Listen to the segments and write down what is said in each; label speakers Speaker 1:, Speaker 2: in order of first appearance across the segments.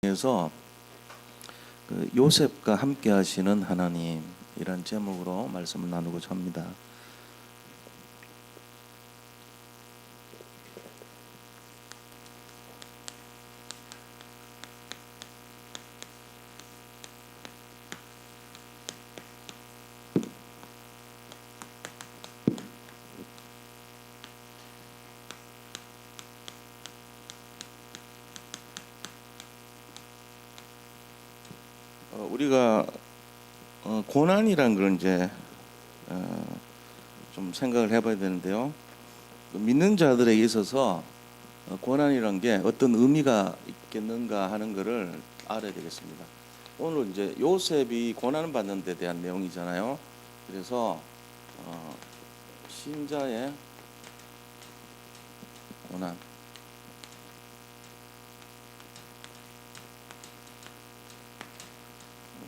Speaker 1: 에서 요셉과 함께 하시는 하나님이란 제목으로 말씀을 나누고자 합니다. 우리가 고난이란 걸 이제 좀 생각을 해봐야 되는데요. 믿는 자들에게 있어서 고난이란 게 어떤 의미가 있겠는가 하는 것을 알아야 되겠습니다. 오늘 이제 요셉이 고난을 받는 데 대한 내용이잖아요. 그래서 신자의 고난.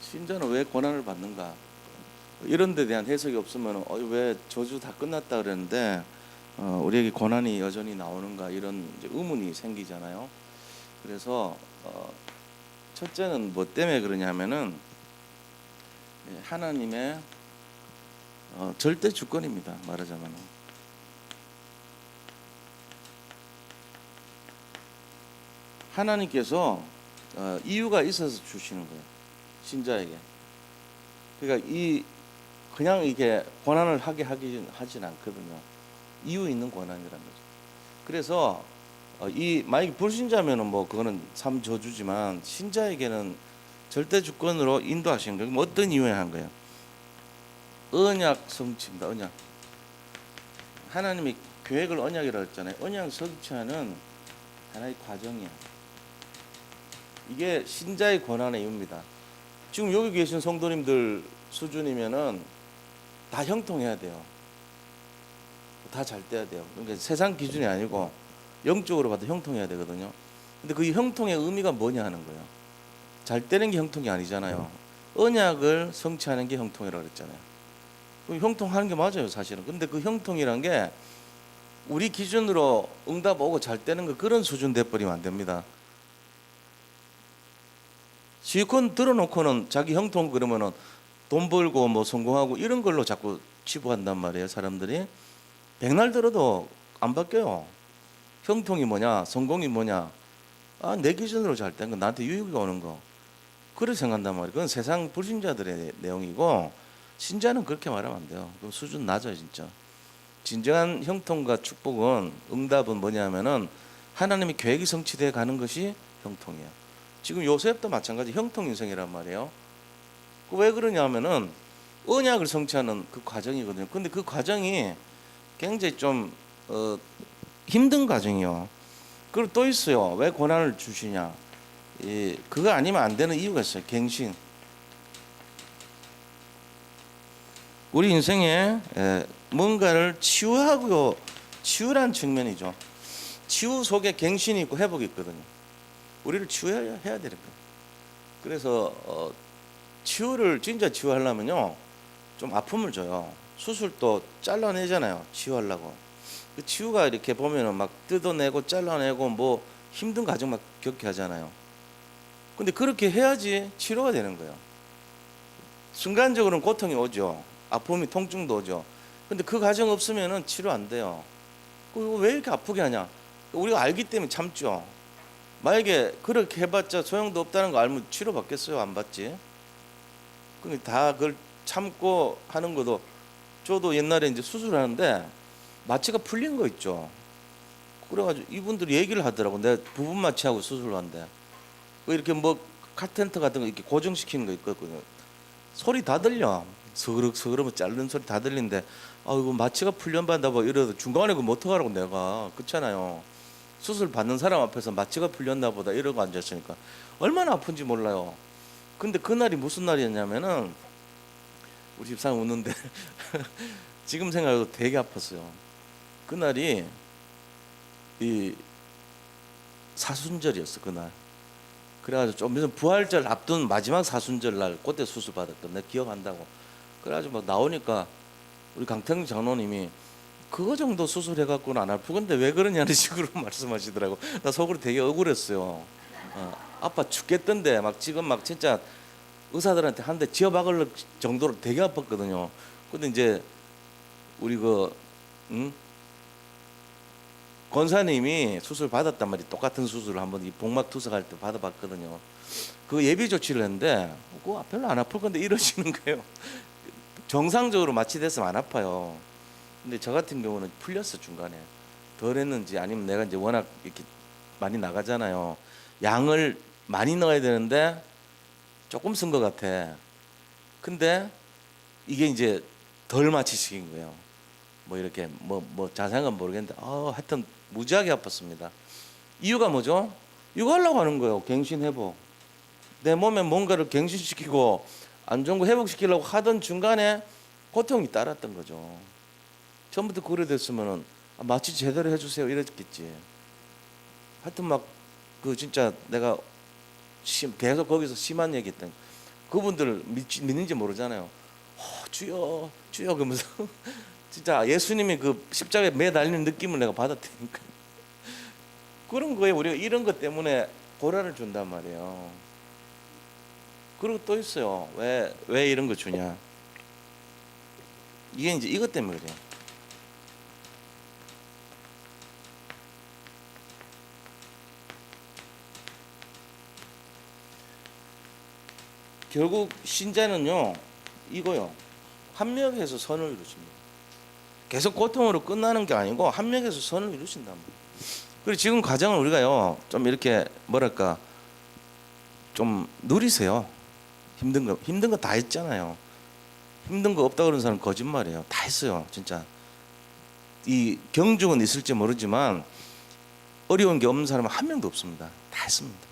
Speaker 1: 신자는 왜 고난을 받는가? 이런 데 대한 해석이 없으면 왜 저주 다 끝났다 그랬는데 우리에게 고난이 여전히 나오는가 이런 이제 의문이 생기잖아요. 그래서 첫째는 뭐 때문에 그러냐면은 하나님의 절대 주권입니다. 말하자면 하나님께서 이유가 있어서 주시는 거예요. 신자에게. 그러니까 그냥 이게 고난을 하진 않거든요. 이유 있는 고난이라는 거죠. 그래서 만약에 불신자면은 뭐 그거는 삶 저주지만 신자에게는 절대 주권으로 인도하시는 거예요. 뭐 어떤 이유에 한 거예요? 언약 성취입니다. 언약. 하나님이 계획을 언약이라고 했잖아요. 언약 성취하는 하나의 과정이야. 이게 신자의 고난의 이유입니다. 지금 여기 계신 성도님들 수준이면은 다 형통해야 돼요. 다 잘 돼야 돼요. 그러니까 세상 기준이 아니고 영적으로 봐도 형통해야 되거든요. 근데 그 형통의 의미가 뭐냐 하는 거예요. 잘 되는 게 형통이 아니잖아요. 언약을 성취하는 게 형통이라고 그랬잖아요. 형통하는 게 맞아요, 사실은. 근데 그 형통이란 게 우리 기준으로 응답 오고 잘 되는 거 그런 수준 돼버리면 안 됩니다. 실컷 들어놓고는 자기 형통 그러면은 돈 벌고 뭐 성공하고 이런 걸로 자꾸 치부한단 말이에요. 사람들이 백날 들어도 안 바뀌어요. 형통이 뭐냐, 성공이 뭐냐, 내 기준으로 잘 된 거, 나한테 유익이 오는 거, 그렇게 생각한단 말이에요. 그건 세상 불신자들의 내용이고 신자는 그렇게 말하면 안 돼요. 그 수준 낮아요, 진짜. 진정한 형통과 축복은, 응답은 뭐냐면은 하나님의 계획이 성취되어 가는 것이 형통이에요. 지금 요셉도 마찬가지 형통 인생이란 말이에요. 왜 그러냐면은 언약을 성취하는 그 과정이거든요. 근데 그 과정이 굉장히 좀 힘든 과정이요. 그리고 또 있어요. 왜 고난을 주시냐? 그거 아니면 안 되는 이유가 있어요. 갱신. 우리 인생에 뭔가를 치유란 측면이죠. 치유 속에 갱신이 있고 회복이 있거든요. 우리를 치유해야 되는 거예요. 그래서 치유를 진짜 치유하려면요, 좀 아픔을 줘요. 수술도 잘라내잖아요. 치유하려고. 그 치유가 이렇게 보면은 막 뜯어내고 잘라내고 뭐 힘든 과정 막 겪게 하잖아요. 근데 그렇게 해야지 치료가 되는 거예요. 순간적으로는 고통이 오죠. 아픔이 통증도 오죠. 근데 그 과정 없으면은 치료 안 돼요. 왜 이렇게 아프게 하냐? 우리가 알기 때문에 참죠. 만약에 그렇게 해봤자 소용도 없다는 거 알면 치료 받겠어요? 안 받지? 그러니까 다 그걸 참고 하는 것도, 저도 옛날에 이제 수술하는데 마취가 풀린 거 있죠. 그래가지고 이분들이 얘기를 하더라고. 내가 부분 마취하고 수술을 한대. 이렇게 뭐 카텐트 같은 거 이렇게 고정시키는 거 있거든요. 소리 다 들려. 서그럭서그럭 자르는 소리 다 들리는데, 이거 마취가 풀렸반다 뭐 이러도 중간에 그거 어떡하라고 내가. 그렇잖아요. 수술 받는 사람 앞에서 마취가 풀렸나 보다 이러고 앉았으니까 얼마나 아픈지 몰라요. 근데 그날이 무슨 날이었냐면은, 우리 집사람 웃는데 지금 생각해도 되게 아팠어요. 그날이 이 사순절이었어. 그날. 그래가지고 좀 있으면 부활절 앞둔 마지막 사순절 날 그때 수술 받았던 내 기억한다고. 그래가지고 막 나오니까 우리 강태경 장로님이 그거 정도 수술해갖고는 안 아프건데 왜 그러냐는 식으로 말씀하시더라고. 나 속으로 되게 억울했어요. 아파 죽겠던데 막 지금 막 진짜 의사들한테 한 대 쥐어박을 정도로 되게 아팠거든요. 근데 이제 우리 응? 권사님이 수술 받았단 말이 똑같은 수술을 한번 이 복막 투석할 때 받아봤거든요. 그 예비 조치를 했는데 그거 별로 안 아플 건데 이러시는 거예요. 정상적으로 마취됐으면 안 아파요. 근데 저 같은 경우는 풀렸어 중간에. 덜 했는지 아니면 내가 이제 워낙 이렇게 많이 나가잖아요. 양을 많이 넣어야 되는데 조금 쓴 것 같아. 근데 이게 이제 덜 마취시킨 거예요. 뭐 이렇게 뭐 자세한 건 모르겠는데 하여튼 무지하게 아팠습니다. 이유가 뭐죠? 이거 하려고 하는 거예요. 갱신 회복. 내 몸에 뭔가를 갱신시키고 안 좋은 거 회복시키려고 하던 중간에 고통이 따랐던 거죠. 처음부터 그래 됐으면은 마취 제대로 해주세요 이랬겠지. 하여튼 막 그 진짜 내가 계속 거기서 심한 얘기했던 그분들 믿는지 모르잖아요. 주여 주여 그러면서 진짜 예수님이 그 십자가에 매달리는 느낌을 내가 받았다니까. 그런 거에 우리가 이런 것 때문에 고난을 준단 말이에요. 그리고 또 있어요. 왜 이런 거 주냐? 이게 이제 이것 때문에 그래요. 결국 신자는요 이거요, 합력해서 선을 이루십니다. 계속 고통으로 끝나는 게 아니고 합력해서 선을 이루신단 말이에요. 그리고 지금 과정을 우리가요 좀 이렇게 뭐랄까 좀 누리세요. 힘든 거 다 했잖아요. 힘든 거 없다 그러는 사람 거짓말이에요. 다 했어요 진짜. 이 경중은 있을지 모르지만 어려운 게 없는 사람은 한 명도 없습니다. 다 했습니다.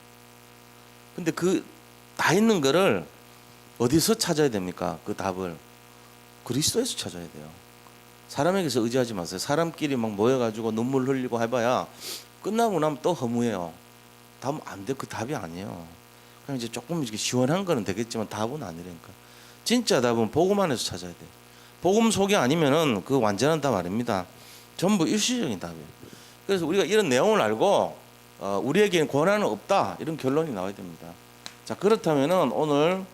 Speaker 1: 근데 그 다 있는 거를 어디서 찾아야 됩니까? 그 답을 그리스도에서 찾아야 돼요. 사람에게서 의지하지 마세요. 사람끼리 막 모여가지고 눈물 흘리고 해봐야 끝나고 나면 또 허무해요. 답은 안 돼. 그 답이 아니에요. 그냥 이제 조금 이렇게 시원한 거는 되겠지만 답은 아니라니까. 진짜 답은 복음 안에서 찾아야 돼요. 복음 속이 아니면은 그 완전한 답 아닙니다. 전부 일시적인 답이에요. 그래서 우리가 이런 내용을 알고 우리에게는 권한은 없다 이런 결론이 나와야 됩니다. 자, 그렇다면은 오늘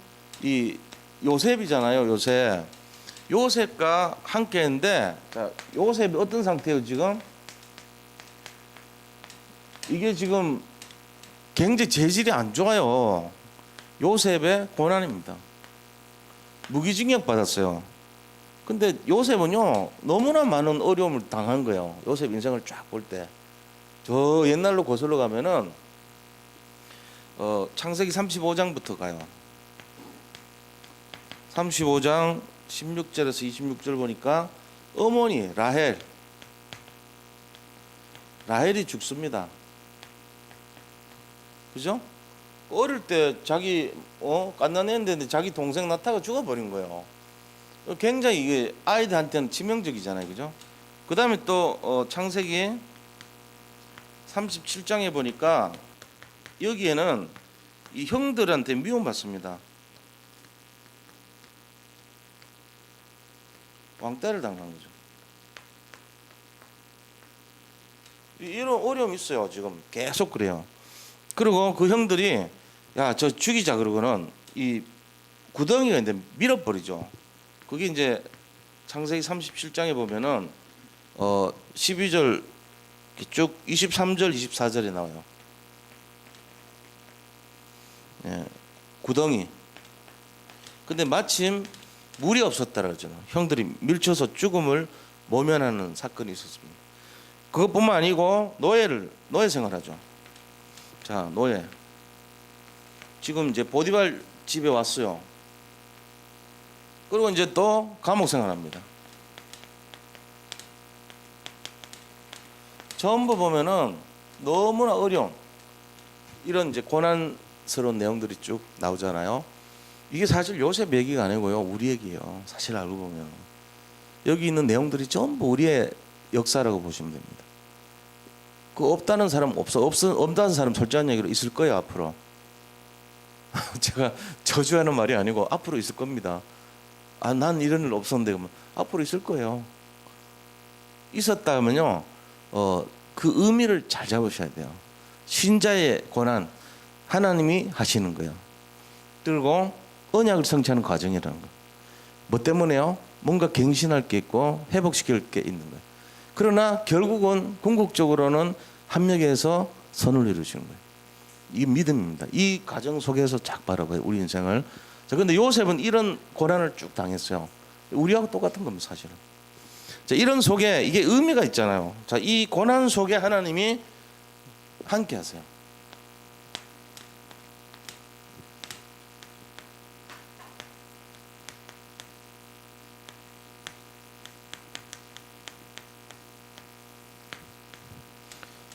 Speaker 1: 이 요셉이잖아요. 요셉과 함께 했는데, 자, 요셉이 어떤 상태예요 지금? 이게 지금 경제 재질이 안 좋아요. 요셉의 고난입니다. 무기징역 받았어요. 근데 요셉은요 너무나 많은 어려움을 당한 거예요. 요셉 인생을 쫙 볼 때 저 옛날로 거슬러 가면은 창세기 35장부터 가요. 35장 16절에서 26절 보니까 어머니 라헬이 죽습니다. 그죠? 어릴 때 자기 갓난애인데 자기 동생 낳다가 죽어버린 거예요. 굉장히 이게 아이들한테는 치명적이잖아요. 그죠? 그 다음에 또 창세기 37장에 보니까 여기에는 이 형들한테 미움받습니다. 왕따를 당한 거죠. 이런 어려움이 있어요. 지금 계속 그래요. 그리고 그 형들이 야, 저 죽이자 그러고는 이 구덩이가 이제 밀어버리죠. 그게 이제 창세기 37장에 보면은 12절 쭉 23절 24절에 나와요. 예, 구덩이. 근데 마침 물이 없었다 그러죠. 형들이 밀쳐서 죽음을 모면하는 사건이 있었습니다. 그것뿐만 아니고 노예 생활하죠. 자, 노예. 지금 이제 보디발 집에 왔어요. 그리고 이제 또 감옥 생활합니다. 전부 보면은 너무나 어려운 이런 이제 고난스러운 내용들이 쭉 나오잖아요. 이게 사실 요셉 얘기가 아니고요, 우리 얘기예요. 사실 알고 보면 여기 있는 내용들이 전부 우리의 역사라고 보시면 됩니다. 그 없다는 사람 없다는 사람 솔직한 얘기로 있을 거예요 앞으로. 제가 저주하는 말이 아니고 앞으로 있을 겁니다. 난 이런 일 없었는데 그러면 앞으로 있을 거예요. 있었다면요, 그 의미를 잘 잡으셔야 돼요. 신자의 고난, 하나님이 하시는 거예요. 그리고 언약을 성취하는 과정이라는 거예요. 뭐 때문에요? 뭔가 갱신할 게 있고 회복시킬 게 있는 거예요. 그러나 결국은 궁극적으로는 합력해서 선을 이루시는 거예요. 이 믿음입니다. 이 과정 속에서 쫙 바라봐요, 우리 인생을. 자, 근데 요셉은 이런 고난을 쭉 당했어요. 우리하고 똑같은 겁니다, 사실은. 자, 이런 속에 이게 의미가 있잖아요. 자, 이 고난 속에 하나님이 함께 하세요.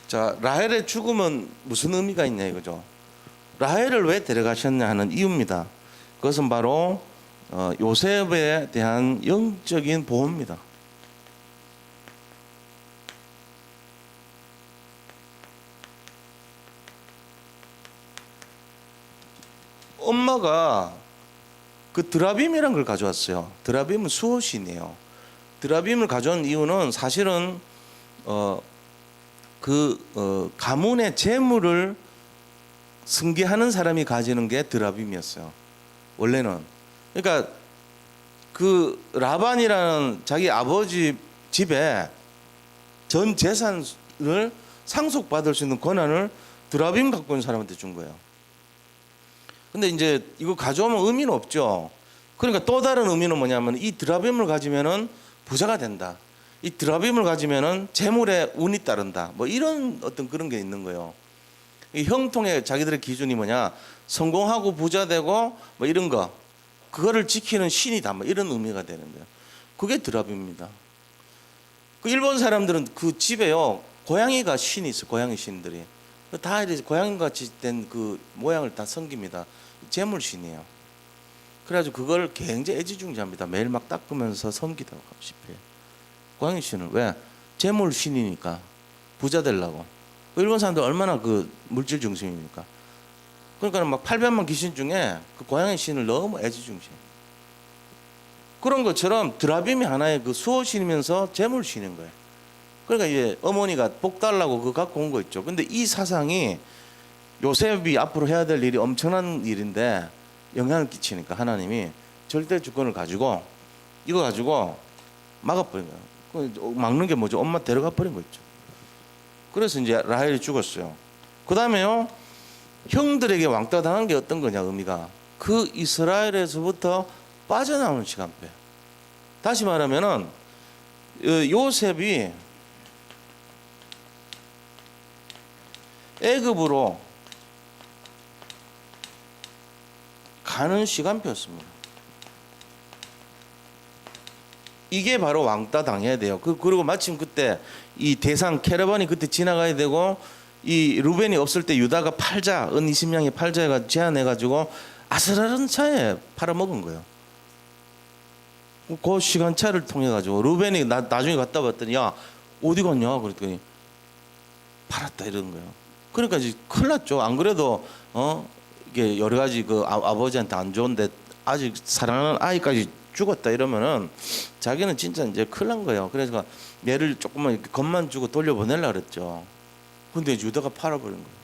Speaker 1: 자, 라헬의 죽음은 무슨 의미가 있냐 이거죠. 라헬을 왜 데려가셨냐 하는 이유입니다. 그것은 바로 요셉에 대한 영적인 보호입니다. 엄마가 그 드라빔이라는 걸 가져왔어요. 드라빔은 수호신이에요. 드라빔을 가져온 이유는 사실은 가문의 재물을 승계하는 사람이 가지는 게 드라빔이었어요. 원래는. 그러니까 그 라반이라는 자기 아버지 집에 전 재산을 상속받을 수 있는 권한을 드라빔 갖고 있는 사람한테 준 거예요. 근데 이제 이거 가져오면 의미는 없죠. 그러니까 또 다른 의미는 뭐냐면 이 드라빔을 가지면은 부자가 된다. 이 드라빔을 가지면은 재물에 운이 따른다. 뭐 이런 어떤 그런 게 있는 거예요. 이 형통의 자기들의 기준이 뭐냐? 성공하고 부자 되고 뭐 이런 거. 그거를 지키는 신이다. 뭐 이런 의미가 되는 거예요. 그게 드라빔입니다. 그 일본 사람들은 그 집에요. 고양이가 신이 있어요. 고양이 신들이. 다 이렇게 고양이 같이 된 그 모양을 다 섬깁니다. 재물신이에요. 그래가지고 그걸 굉장히 애지중지합니다. 매일 막 닦으면서 섬기다가 싶어요. 고양이 신을 왜? 재물 신이니까 부자 되려고. 일본 사람들 얼마나 그 물질 중심입니까? 그러니까 막 800만 귀신 중에 그 고양이 신을 너무 애지중지. 그런 것처럼 드라빔이 하나의 그 수호신이면서 재물 신인 거예요. 그러니까 이제 어머니가 복 달라고 그거 갖고 온 거 있죠. 근데 이 사상이 요셉이 앞으로 해야 될 일이 엄청난 일인데 영향을 끼치니까 하나님이 절대 주권을 가지고 이거 가지고 막아버린 거예요. 막는 게 뭐죠? 엄마 데려가 버린 거 있죠. 그래서 이제 라헬이 죽었어요. 그 다음에요, 형들에게 왕따 당한 게 어떤 거냐, 의미가. 그 이스라엘에서부터 빠져나오는 시간대. 다시 말하면은 요셉이 애굽으로 가는 시간표였습니다. 이게 바로 왕따 당해야 돼요. 그리고 마침 그때 이 대상 캐러반이 그때 지나가야 되고 이 루벤이 없을 때 유다가 팔자, 은 20냥의 팔자가 제안해가지고 아슬아슬한 차에 팔아먹은 거예요. 그 시간차를 통해가지고 루벤이 나중에 갔다 봤더니 야 어디 갔냐 그랬더니 팔았다 이런 거예요. 그러니까 이제 큰일 났죠. 안 그래도 이게 여러 가지 그 아버지한테 안 좋은데 아직 사랑하는 아이까지 죽었다 이러면은 자기는 진짜 이제 큰일 난 거예요. 그래서 얘를 조금만 이렇게 겁만 주고 돌려보내려고 그랬죠. 근데 유다가 팔아버린 거예요.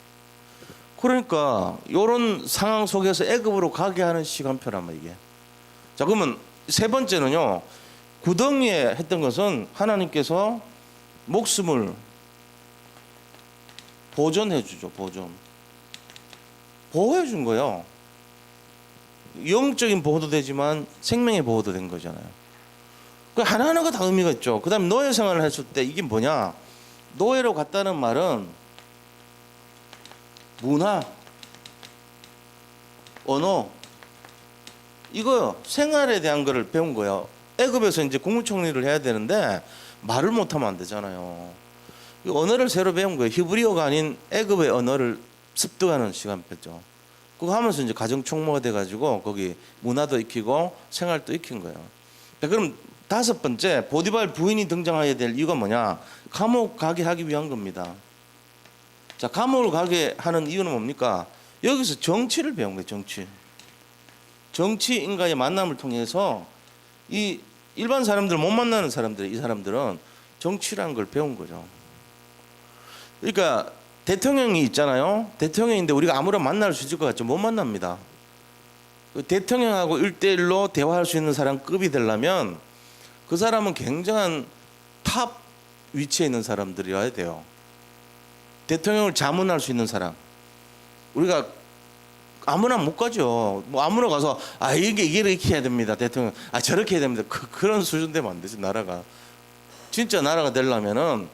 Speaker 1: 그러니까 이런 상황 속에서 애굽으로 가게 하는 시간표란 말이에요. 이게. 자, 그러면 세 번째는요, 구덩이에 했던 것은 하나님께서 목숨을 보존해 주죠. 보호해 준 거예요. 영적인 보호도 되지만 생명의 보호도 된 거잖아요. 그 하나하나가 다 의미가 있죠. 그 다음에 노예 생활을 했을 때 이게 뭐냐, 노예로 갔다는 말은 문화, 언어, 이거요, 생활에 대한 거를 배운 거예요. 애굽에서 이제 국무총리를 해야 되는데 말을 못하면 안 되잖아요. 언어를 새로 배운 거예요. 히브리어가 아닌 애굽의 언어를 습득하는 시간표죠. 그거 하면서 이제 가정 총무가 돼가지고 거기 문화도 익히고 생활도 익힌 거예요. 자, 그럼 다섯 번째, 보디발 부인이 등장해야 될 이유가 뭐냐? 감옥 가게 하기 위한 겁니다. 자, 감옥을 가게 하는 이유는 뭡니까? 여기서 정치를 배운 거예요. 정치인과의 만남을 통해서 이 일반 사람들 못 만나는 사람들, 이 사람들은 정치라는 걸 배운 거죠. 그러니까 대통령이 있잖아요. 대통령인데 우리가 아무나 만날 수 있을 것 같죠? 못 만납니다. 그 대통령하고 1대1로 대화할 수 있는 사람 급이 되려면 그 사람은 굉장한 탑 위치에 있는 사람들이어야 돼요. 대통령을 자문할 수 있는 사람. 우리가 아무나 못 가죠. 뭐 아무나 가서 이게 이렇게 해야 됩니다. 대통령 저렇게 해야 됩니다. 그런 수준 되면 안 되지. 나라가 진짜 나라가 되려면은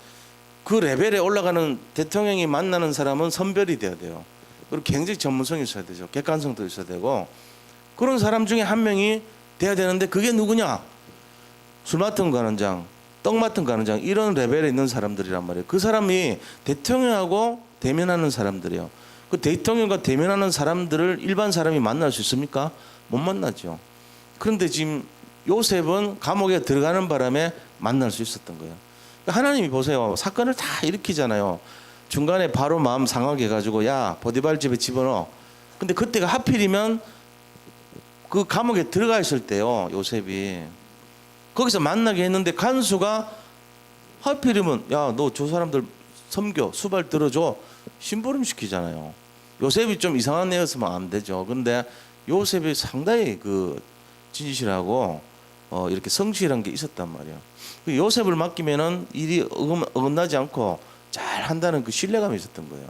Speaker 1: 그 레벨에 올라가는 대통령이 만나는 사람은 선별이 돼야 돼요. 그리고 굉장히 전문성이 있어야 되죠. 객관성도 있어야 되고 그런 사람 중에 한 명이 돼야 되는데 그게 누구냐? 술 맡은 관원장, 떡 맡은 관원장 이런 레벨에 있는 사람들이란 말이에요. 그 사람이 대통령하고 대면하는 사람들이에요. 그 대통령과 대면하는 사람들을 일반 사람이 만날 수 있습니까? 못 만나죠. 그런데 지금 요셉은 감옥에 들어가는 바람에 만날 수 있었던 거예요. 그러니까 하나님이 보세요. 사건을 다 일으키잖아요. 중간에 바로 마음 상하게 해가지고 야 보디발 집에 집어넣어. 근데 그때가 하필이면 그 감옥에 들어가 있을 때요. 요셉이 거기서 만나게 했는데 간수가 하필이면 야 너 저 사람들 섬겨 수발 들어줘 심부름 시키잖아요. 요셉이 좀 이상한 애였으면 안 되죠. 근데 요셉이 상당히 그 진실하고 이렇게 성실한 게 있었단 말이에요. 그 요셉을 맡기면은 일이 어긋나지 않고 잘 한다는 그 신뢰감이 있었던 거예요.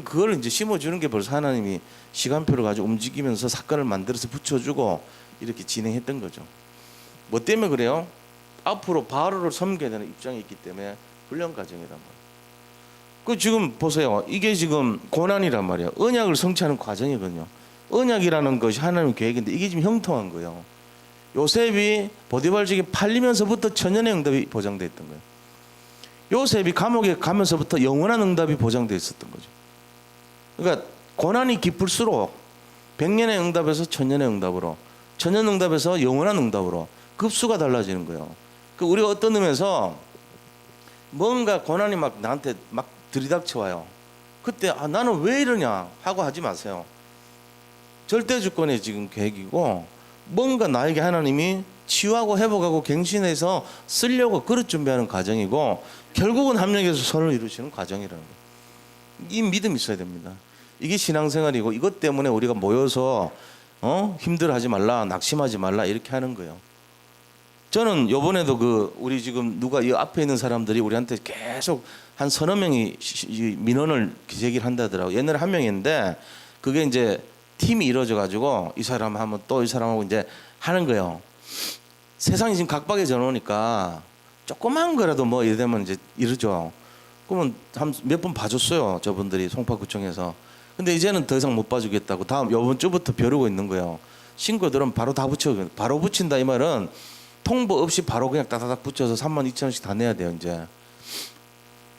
Speaker 1: 그걸 이제 심어주는 게 벌써 하나님이 시간표를 가지고 움직이면서 사건을 만들어서 붙여주고 이렇게 진행했던 거죠. 뭐 때문에 그래요? 앞으로 바로를 섬겨야 되는 입장이 있기 때문에 훈련 과정이란 말이에요. 그 지금 보세요. 이게 지금 고난이란 말이에요. 언약을 성취하는 과정이거든요. 언약이라는 것이 하나님의 계획인데 이게 지금 형통한 거예요. 요셉이 보디발 집에 팔리면서부터 천년의 응답이 보장되어 있던 거예요. 요셉이 감옥에 가면서부터 영원한 응답이 보장되어 있었던 거죠. 그러니까 고난이 깊을수록 100년의 응답에서 천년의 응답으로, 천년 응답에서 영원한 응답으로 급수가 달라지는 거예요. 그 우리가 어떤 의미에서 뭔가 고난이 막 나한테 막 들이닥쳐 와요. 그때 나는 왜 이러냐 하고 하지 마세요. 절대주권의 지금 계획이고 뭔가 나에게 하나님이 치유하고 회복하고 갱신해서 쓰려고 그릇 준비하는 과정이고 결국은 합력해서 선을 이루시는 과정이라는 거예요. 이 믿음이 있어야 됩니다. 이게 신앙생활이고 이것 때문에 우리가 모여서 힘들어하지 말라, 낙심하지 말라 이렇게 하는 거예요. 저는 요번에도 우리 지금 누가 이 앞에 있는 사람들이 우리한테 계속 한 서너 명이 민원을 제기를 한다더라고요. 옛날에 한 명인데 그게 이제 팀이 이루어져 가지고 이 사람 하면 또 이 사람하고 이제 하는 거예요. 세상이 지금 각박해져 놓으니까 조그만 거라도 뭐 이러면 이제 이러죠. 그러면 한 몇 번 봐줬어요. 저분들이 송파구청에서. 근데 이제는 더 이상 못 봐주겠다고 다음 요번 주부터 벼르고 있는 거예요. 신고들은 바로 다 붙여. 바로 붙인다 이 말은 통보 없이 바로 그냥 따다닥 붙여서 32,000원씩 다 내야 돼요 이제.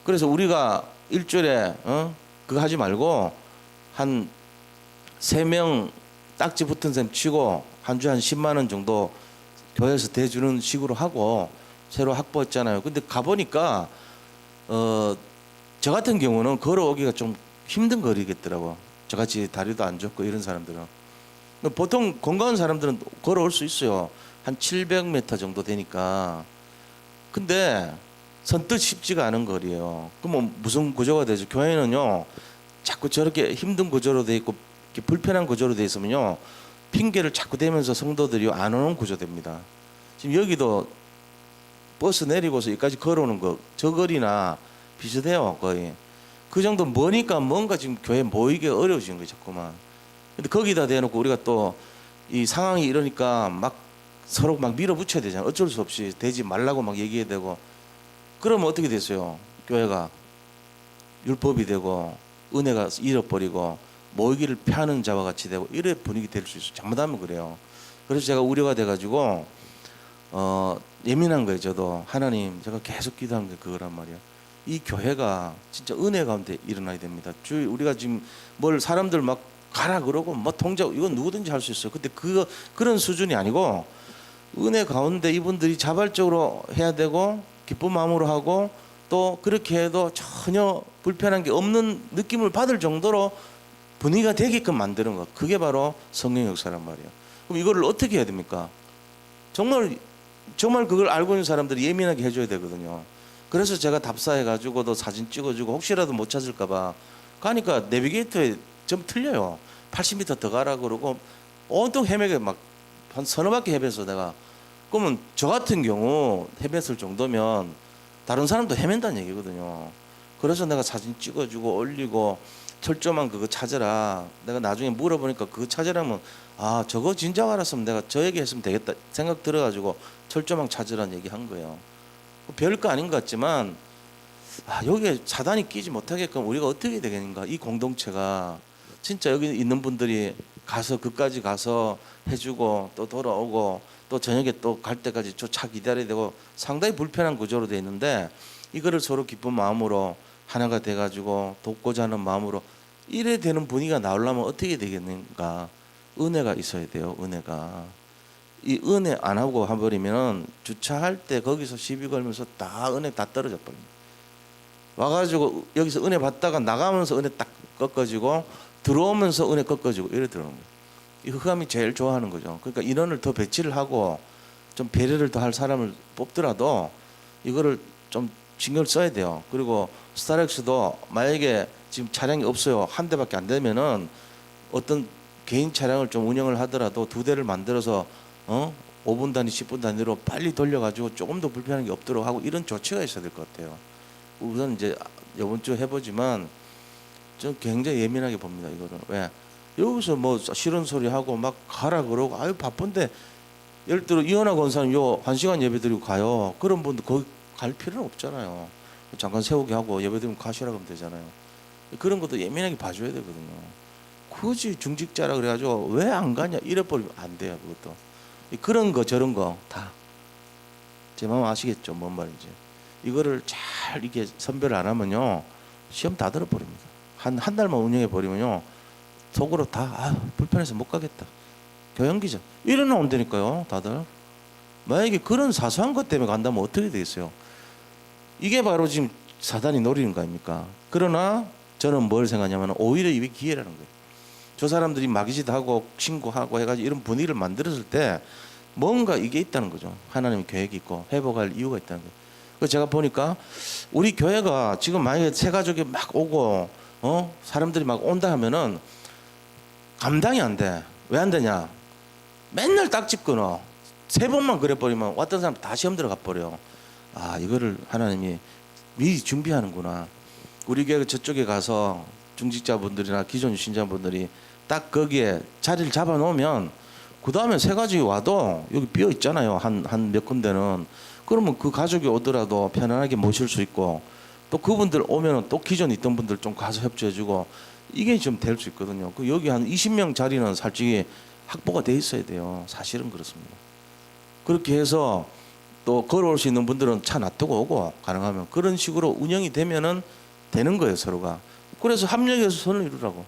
Speaker 1: 그래서 우리가 일주일에 그거 하지 말고 한 3명 딱지 붙은 셈 치고 한 주에 한 10만 원 정도 교회에서 대주는 식으로 하고 새로 확보했잖아요. 근데 가보니까 저 같은 경우는 걸어오기가 좀 힘든 거리겠더라고. 저같이 다리도 안 좋고 이런 사람들은. 보통 건강한 사람들은 걸어올 수 있어요. 한 700m 정도 되니까. 근데 선뜻 쉽지가 않은 거리예요. 그럼 무슨 구조가 되죠? 교회는요 자꾸 저렇게 힘든 구조로 돼 있고 이렇게 불편한 구조로 돼 있으면요 핑계를 자꾸 대면서 성도들이 안 오는 구조 됩니다. 지금 여기도 버스 내리고서 여기까지 걸어오는 거 저 거리나 비슷해요 거의. 그 정도 머니까 뭔가 지금 교회 모이기가 어려워지는 거예요 자꾸만. 근데 거기다 대놓고 우리가 또 이 상황이 이러니까 막 서로 막 밀어붙여야 되잖아요. 어쩔 수 없이 되지 말라고 막 얘기해야 되고. 그러면 어떻게 됐어요? 교회가 율법이 되고 은혜가 잃어버리고 모이기를 피하는 자와 같이 되고 이래 분위기 될 수 있어요. 잘못하면 그래요. 그래서 제가 우려가 돼가지고 예민한 거예요. 저도 하나님 제가 계속 기도한 게 그거란 말이에요. 이 교회가 진짜 은혜 가운데 일어나야 됩니다. 우리가 지금 뭘 사람들 막 가라 그러고 뭐 통제 이건 누구든지 할 수 있어요. 근데 그런 수준이 아니고 은혜 가운데 이분들이 자발적으로 해야 되고 기쁜 마음으로 하고 또 그렇게 해도 전혀 불편한 게 없는 느낌을 받을 정도로 분위기가 되게끔 만드는 것. 그게 바로 성령 역사란 말이에요. 그럼 이거를 어떻게 해야 됩니까? 정말 그걸 알고 있는 사람들이 예민하게 해줘야 되거든요. 그래서 제가 답사해가지고도 사진 찍어주고 혹시라도 못 찾을까봐 가니까 내비게이터에 좀 틀려요. 80m 더 가라 그러고 온통 헤매게 막 한 서너 바퀴 헤맸어 내가. 그러면 저 같은 경우 헤맸을 정도면 다른 사람도 헤맨다는 얘기거든요. 그래서 내가 사진 찍어주고 올리고 철조망 그거 찾아라. 내가 나중에 물어보니까 그거 찾으라면 아 저거 진작 알았으면 내가 저 얘기 했으면 되겠다 생각 들어가지고 철조망 찾으라는 얘기 한 거예요. 별거 아닌 것 같지만 여기에 차단이 끼지 못하게끔 우리가 어떻게 해야 되겠는가. 이 공동체가 진짜 여기 있는 분들이 가서 그까지 가서 해주고 또 돌아오고 또 저녁에 또 갈 때까지 저 차 기다려야 되고 상당히 불편한 구조로 돼 있는데 이거를 서로 기쁜 마음으로 하나가 돼가지고 돕고자 하는 마음으로 이래 되는 분위기가 나오려면 어떻게 되겠는가. 은혜가 있어야 돼요. 은혜가. 이 은혜 안 하고 해버리면 주차할 때 거기서 시비 걸면서 다 은혜 다 떨어져 버립니다. 와가지고 여기서 은혜 받다가 나가면서 은혜 딱 꺾어지고 들어오면서 은혜 꺾어지고 이래 들어오는 거예요. 이 흑암이 제일 좋아하는 거죠. 그러니까 인원을 더 배치를 하고 좀 배려를 더 할 사람을 뽑더라도 이거를 좀 신경을 써야 돼요. 그리고 스타렉스도 만약에 지금 차량이 없어요. 한 대밖에 안 되면은 어떤 개인 차량을 좀 운영을 하더라도 두 대를 만들어서 5분 단위, 10분 단위로 빨리 돌려가지고 조금 더 불편한 게 없도록 하고 이런 조치가 있어야 될 것 같아요. 우선 이제 이번 주 해보지만 좀 굉장히 예민하게 봅니다. 이거는 왜 여기서 뭐 싫은 소리 하고 막 가라 그러고 아유 바쁜데 예를 들어 이현아 권사님 요 1시간 예배 드리고 가요. 그런 분들 거기 갈 필요는 없잖아요. 잠깐 세우게 하고 예배 드리면 가시라 그러면 되잖아요. 그런 것도 예민하게 봐줘야 되거든요. 굳이 중직자라 그래가지고 왜 안 가냐 이래버리면 안 돼요. 그것도 그런 거 저런 거 다 제 마음 아시겠죠? 뭔 말인지. 이거를 잘 이렇게 선별을 안 하면요 시험 다 들어버립니다. 한 달만 운영해 버리면요 속으로 다 불편해서 못 가겠다. 교연기죠. 이러면 안 되니까요. 다들 만약에 그런 사소한 것 때문에 간다면 어떻게 되겠어요? 이게 바로 지금 사단이 노리는 거 아닙니까? 그러나 저는 뭘 생각하냐면 오히려 이게 기회라는 거예요. 저 사람들이 마귀짓하고 신고하고 해가지고 이런 분위기를 만들었을 때 뭔가 이게 있다는 거죠. 하나님의 계획이 있고 회복할 이유가 있다는 거예요. 그래서 제가 보니까 우리 교회가 지금 만약에 새 가족이 막 오고 사람들이 막 온다 하면은 감당이 안 돼. 왜 안 되냐? 맨날 딱지 끊어. 3번만 그래 버리면 왔던 사람 다 시험 들어가 버려. 이거를 하나님이 미리 준비하는구나. 우리 교회 저쪽에 가서 중직자분들이나 기존 신자분들이 딱 거기에 자리를 잡아 놓으면 그 다음에 새 가족이 와도 여기 비어 있잖아요. 한 몇 군데는. 그러면 그 가족이 오더라도 편안하게 모실 수 있고 또 그분들 오면은 또 기존에 있던 분들 좀 가서 협조해주고 이게 좀 될 수 있거든요. 그 여기 한 20명 자리는 솔직히 확보가 돼 있어야 돼요. 사실은 그렇습니다. 그렇게 해서 또 걸어올 수 있는 분들은 차 놔두고 오고 가능하면 그런 식으로 운영이 되면은 되는 거예요. 서로가. 그래서 합력해서 선을 이루라고.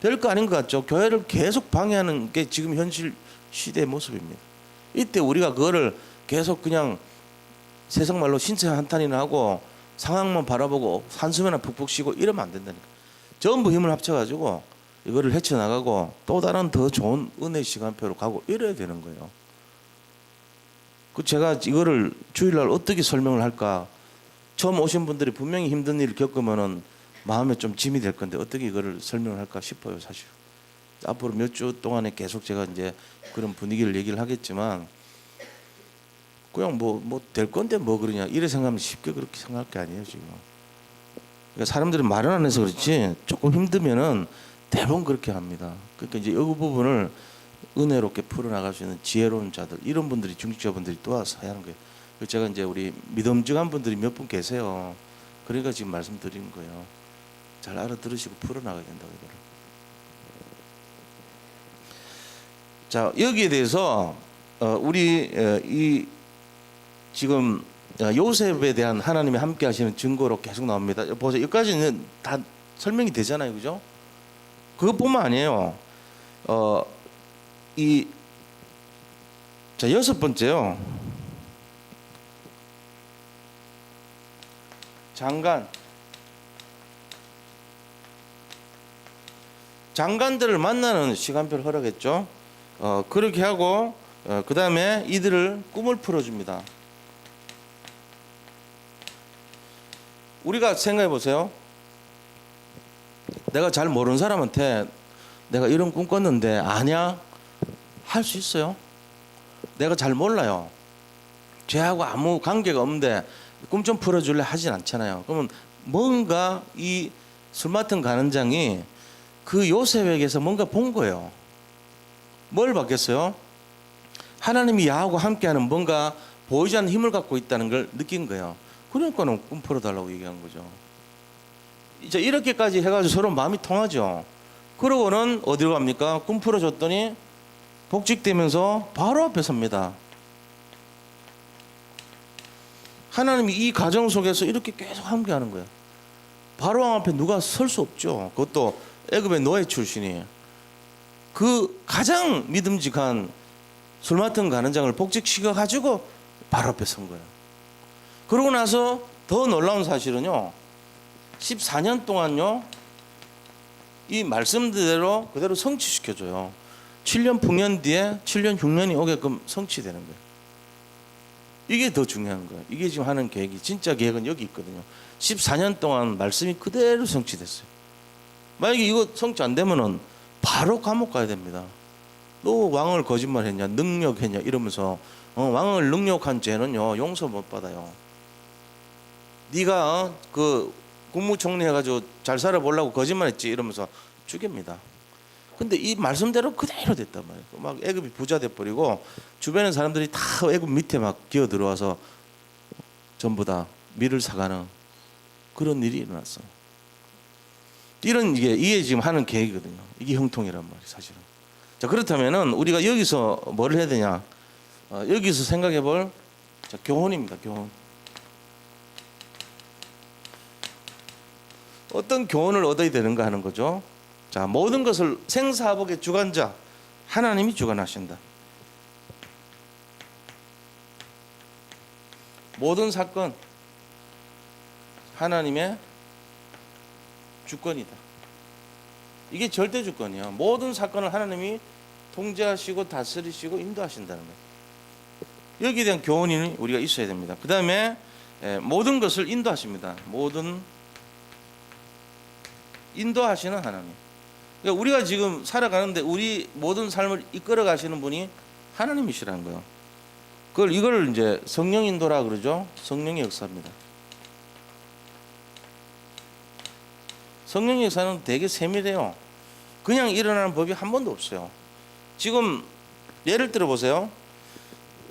Speaker 1: 별거 아닌 것 같죠. 교회를 계속 방해하는 게 지금 현실 시대의 모습입니다. 이때 우리가 그거를 계속 그냥 세상말로 신세 한탄이나 하고 상황만 바라보고 한숨이나 푹푹 쉬고 이러면 안 된다니까. 전부 힘을 합쳐가지고 이거를 헤쳐나가고 또 다른 더 좋은 은혜 시간표로 가고 이래야 되는 거예요. 그 제가 이거를 주일날 어떻게 설명을 할까. 처음 오신 분들이 분명히 힘든 일을 겪으면은 마음에 좀 짐이 될 건데 어떻게 이거를 설명을 할까 싶어요. 사실 앞으로 몇 주 동안에 계속 제가 이제 그런 분위기를 얘기를 하겠지만 그냥 뭐 될 건데 뭐 그러냐 이래 생각하면 쉽게 그렇게 생각할 게 아니에요. 지금 그러니까 사람들이 말은 안 해서 그렇지 조금 힘들면은 대부분 그렇게 합니다. 그러니까 이제 이 부분을 은혜롭게 풀어나갈 수 있는 지혜로운 자들 이런 분들이 중직자분들이 도와서 해야 하는 거예요. 그래서 제가 이제 우리 믿음직한 분들이 몇 분 계세요. 그러니까 지금 말씀드리는 거예요. 잘 알아들으시고 풀어나가야 된다고 이거를. 자 여기에 대해서 우리 이 지금 요셉에 대한 하나님이 함께 하시는 증거로 계속 나옵니다. 보세요. 여기까지는 다 설명이 되잖아요. 그죠? 그것뿐만 아니에요. 자, 6번째요. 장관들을 만나는 시간표를 허락했죠. 그렇게 하고 그 다음에 이들을 꿈을 풀어줍니다. 우리가 생각해 보세요. 내가 잘 모르는 사람한테 내가 이런 꿈 꿨는데 아냐? 할 수 있어요? 내가 잘 몰라요. 쟤하고 아무 관계가 없는데 꿈 좀 풀어줄래 하진 않잖아요. 그러면 뭔가 이 술 맡은 간원장이 그 요셉에게서 뭔가 본 거예요. 뭘 봤겠어요? 하나님이 야하고 함께하는 뭔가 보이지 않는 힘을 갖고 있다는 걸 느낀 거예요. 그러니까는 꿈 풀어달라고 얘기한 거죠. 이제 이렇게까지 해가지고 서로 마음이 통하죠. 그러고는 어디로 갑니까? 꿈 풀어줬더니 복직되면서 바로 앞에 섭니다. 하나님이 이 가정 속에서 이렇게 계속 함께하는 거예요. 바로왕 앞에 누가 설 수 없죠. 그것도 애굽의 노예 출신이 그 가장 믿음직한 술 맡은 간원장을 복직시켜 가지고 바로 앞에 선 거예요. 그러고 나서 더 놀라운 사실은요, 14년 동안요 이 말씀대로 그대로 성취시켜줘요. 7년 풍년 뒤에 7년 흉년이 오게끔 성취되는 거예요. 이게 더 중요한 거예요. 이게 지금 하는 계획이, 진짜 계획은 여기 있거든요. 14년 동안 말씀이 그대로 성취됐어요. 만약에 이거 성취 안 되면은 바로 감옥 가야 됩니다. 너 왕을 거짓말했냐, 능력했냐 이러면서 왕을 능력한 죄는요 용서 못 받아요. 네가 그 국무총리 해가지고 잘 살아보려고 거짓말했지 이러면서 죽입니다. 근데 이 말씀대로 그대로 됐단 말이에요. 막 애굽이 부자 돼버리고 주변의 사람들이 다 애굽 밑에 막 기어 들어와서 전부 다 밀을 사가는 그런 일이 일어났어요. 이게 지금 하는 계획이거든요. 이게 형통이란 말이에요, 사실은. 자, 그렇다면은 우리가 여기서 뭘 해야 되냐? 여기서 생각해볼 교훈입니다. 교훈. 어떤 교훈을 얻어야 되는가 하는 거죠. 자, 모든 것을 생사화복의 주관자 하나님이 주관하신다. 모든 사건 하나님의 주권이다. 이게 절대 주권이야. 모든 사건을 하나님이 통제하시고 다스리시고 인도하신다는 거예요. 여기에 대한 교훈이 우리가 있어야 됩니다. 그 다음에 모든 것을 인도하십니다. 모든 인도하시는 하나님. 그러니까 우리가 지금 살아가는데 우리 모든 삶을 이끌어 가시는 분이 하나님이시라는 거예요. 이걸 이제 성령 인도라 그러죠. 성령의 역사입니다. 성령의 역사는 되게 세밀해요. 그냥 일어나는 법이 한 번도 없어요. 지금 예를 들어 보세요.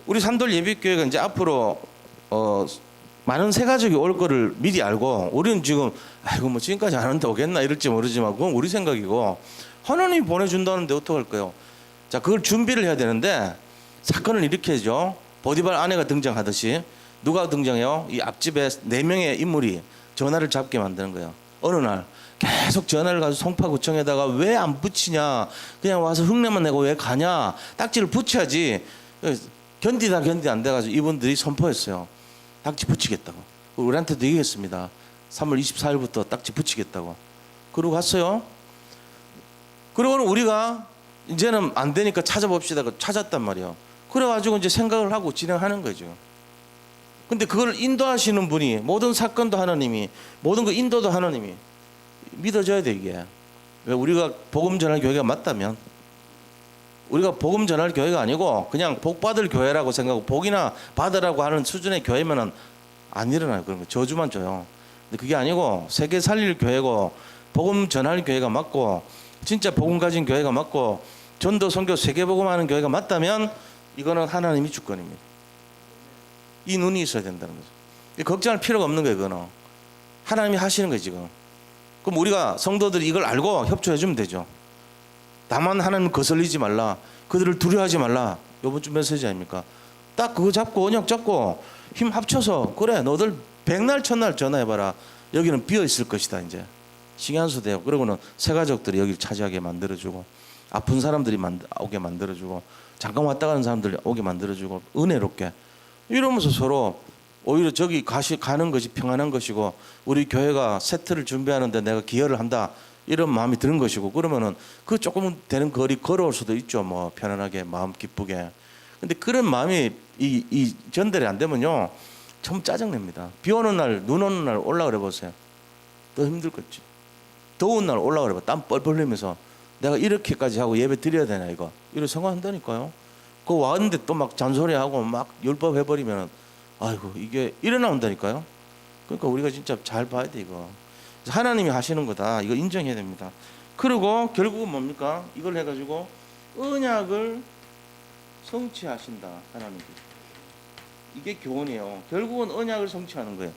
Speaker 1: 우리 산돌 예비교회가 이제 앞으로 많은 새 가족이 올 거를 미리 알고 우리는 지금 아이고 뭐 지금까지 안 하는데 오겠나 이럴지 모르지만 그건 우리 생각이고 하나님이 보내준다는데 어떡할까요? 자, 그걸 준비를 해야 되는데 사건을 일으켜야죠. 보디발 아내가 등장하듯이 누가 등장해요? 이 앞집에 4명의 인물이 전화를 잡게 만드는 거예요. 어느 날 계속 전화를 가서 송파구청에다가 왜 안 붙이냐, 그냥 와서 흉내만 내고 왜 가냐, 딱지를 붙여야지. 견디다 안 돼가지고 이분들이 선포했어요. 딱지 붙이겠다고. 우리한테도 얘기했습니다. 3월 24일부터 딱지 붙이겠다고. 그러고 갔어요. 그러고는 우리가 이제는 안 되니까 찾아봅시다. 찾았단 말이에요. 그래가지고 이제 생각을 하고 진행하는 거죠. 근데 그걸 인도하시는 분이, 모든 사건도 하나님이, 모든 거 인도도 하나님이 믿어져야 돼, 이게. 왜 우리가 복음 전할 교회가 맞다면, 우리가 복음 전할 교회가 아니고 그냥 복 받을 교회라고 생각하고 복이나 받으라고 하는 수준의 교회면은 안 일어나요. 그런 거 저주만 줘요. 근데 그게 아니고 세계 살릴 교회고 복음 전할 교회가 맞고 진짜 복음 가진 교회가 맞고 전도 선교 세계 복음하는 교회가 맞다면 이거는 하나님이 주권입니다. 이 눈이 있어야 된다는 거죠. 걱정할 필요가 없는 거예요. 이거는 하나님이 하시는 거예요 지금. 그럼 우리가 성도들이 이걸 알고 협조해 주면 되죠. 다만 하나님 거슬리지 말라, 그들을 두려워하지 말라. 이번 주 메시지 아닙니까? 딱 그거 잡고 언약 잡고 힘 합쳐서 그래 너들 백날 천날 전화해봐라. 여기는 비어 있을 것이다. 이제 시간수 되고 그러고는 새 가족들이 여기를 차지하게 만들어주고 아픈 사람들이 오게 만들어주고 잠깐 왔다 가는 사람들이 오게 만들어주고 은혜롭게 이러면서 서로 오히려 저기 가는 것이 평안한 것이고 우리 교회가 세트를 준비하는데 내가 기여를 한다 이런 마음이 드는 것이고 그러면은 그 조금 되는 거리 걸어올 수도 있죠. 뭐 편안하게 마음 기쁘게. 근데 그런 마음이 이 전달이 안 되면요 참 짜증냅니다. 비 오는 날, 눈 오는 날 올라그래 보세요. 더 힘들겠지. 더운 날 올라그래 봐. 땀 뻘뻘 흘리면서 내가 이렇게까지 하고 예배 드려야 되나 이거. 이런 생각한다니까요. 그 왔는데 또 막 잔소리하고 막 율법 해버리면 아이고 이게 일어나온다니까요. 그러니까 우리가 진짜 잘 봐야 돼 이거. 하나님이 하시는 거다. 이거 인정해야 됩니다. 그리고 결국은 뭡니까? 이걸 해가지고 언약을 성취하신다. 하나님께. 이게 교훈이에요. 결국은 언약을 성취하는 거예요.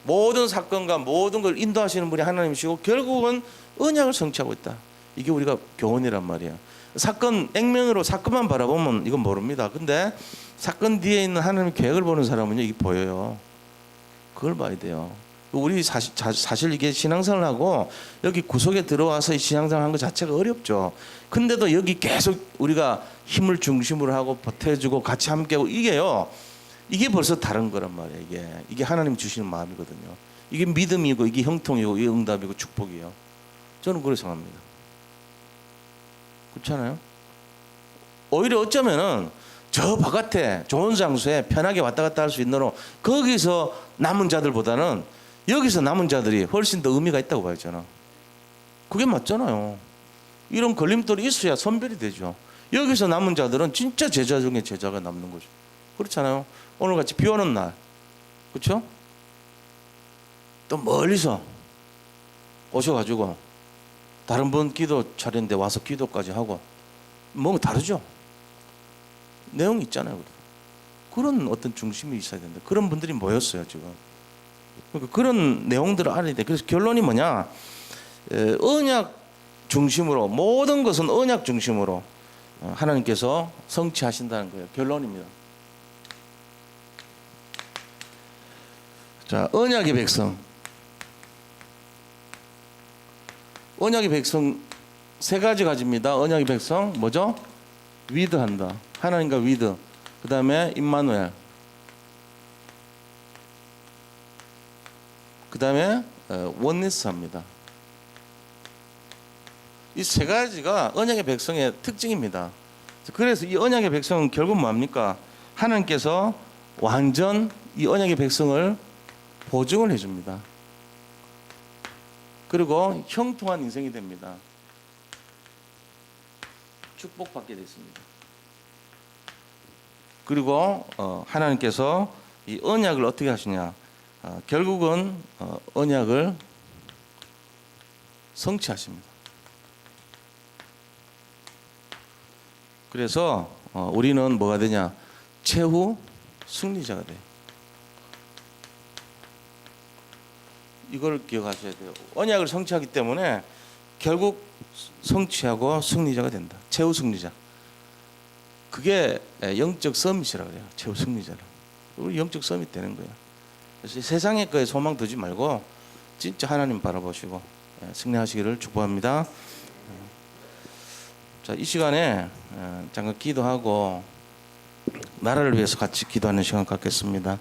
Speaker 1: 모든 사건과 모든 걸 인도하시는 분이 하나님이시고 결국은 언약을 성취하고 있다. 이게 우리가 교훈이란 말이야. 사건 액면으로 사건만 바라보면 이건 모릅니다. 근데 사건 뒤에 있는 하나님의 계획을 보는 사람은요 이게 보여요. 그걸 봐야 돼요. 우리 사실 이게 신앙생활하고 여기 구석에 들어와서 이 신앙생활 하는 것 자체가 어렵죠. 근데도 여기 계속 우리가 힘을 중심으로 하고 보태주고 같이 함께하고 이게 벌써 다른 거란 말이에요. 이게 하나님 주시는 마음이거든요. 이게 믿음이고 이게 형통이고 이게 응답이고 축복이에요. 저는 그렇게 생각합니다. 그렇잖아요. 오히려 어쩌면은 저 바깥에 좋은 장소에 편하게 왔다 갔다 할 수 있는 거기서 남은 자들보다는 여기서 남은 자들이 훨씬 더 의미가 있다고 봐요. 저는 그게 맞잖아요. 이런 걸림돌이 있어야 선별이 되죠. 여기서 남은 자들은 진짜 제자 중에 제자가 남는 거죠. 그렇잖아요. 오늘같이 비 오는 날 그렇죠? 또 멀리서 오셔가지고 다른 분 기도 차례인데 와서 기도까지 하고 뭔가 다르죠. 내용이 있잖아요. 그런 어떤 중심이 있어야 된다. 그런 분들이 모였어요 지금. 그러니까 그런 내용들을 알아야 돼. 그래서 결론이 뭐냐? 언약 중심으로 모든 것은 언약 중심으로 하나님께서 성취하신다는 거예요. 결론입니다. 자, 언약의 백성. 언약의 백성 세 가지 가집니다. 언약의 백성 뭐죠? 위드한다. 하나님과 위드. 그 다음에 임마누엘. 그 다음에 원리스합니다. 이 세 가지가 언약의 백성의 특징입니다. 그래서 이 언약의 백성은 결국 뭡니까? 하나님께서 완전 이 언약의 백성을 보증을 해줍니다. 그리고 형통한 인생이 됩니다. 축복받게 됐습니다. 그리고 하나님께서 이 언약을 어떻게 하시냐? 결국은 언약을 성취하십니다. 그래서 우리는 뭐가 되냐? 최후 승리자가 돼요. 이걸 기억하셔야 돼요. 언약을 성취하기 때문에 결국 성취하고 승리자가 된다. 최후 승리자. 그게 영적 서밋이라고 해요. 최후 승리자를. 우리 영적 서밋 되는 거예요. 그래서 세상의 거에 소망 두지 말고 진짜 하나님 바라보시고 승리하시기를 축복합니다. 자, 이 시간에 잠깐 기도하고 나라를 위해서 같이 기도하는 시간 갖겠습니다.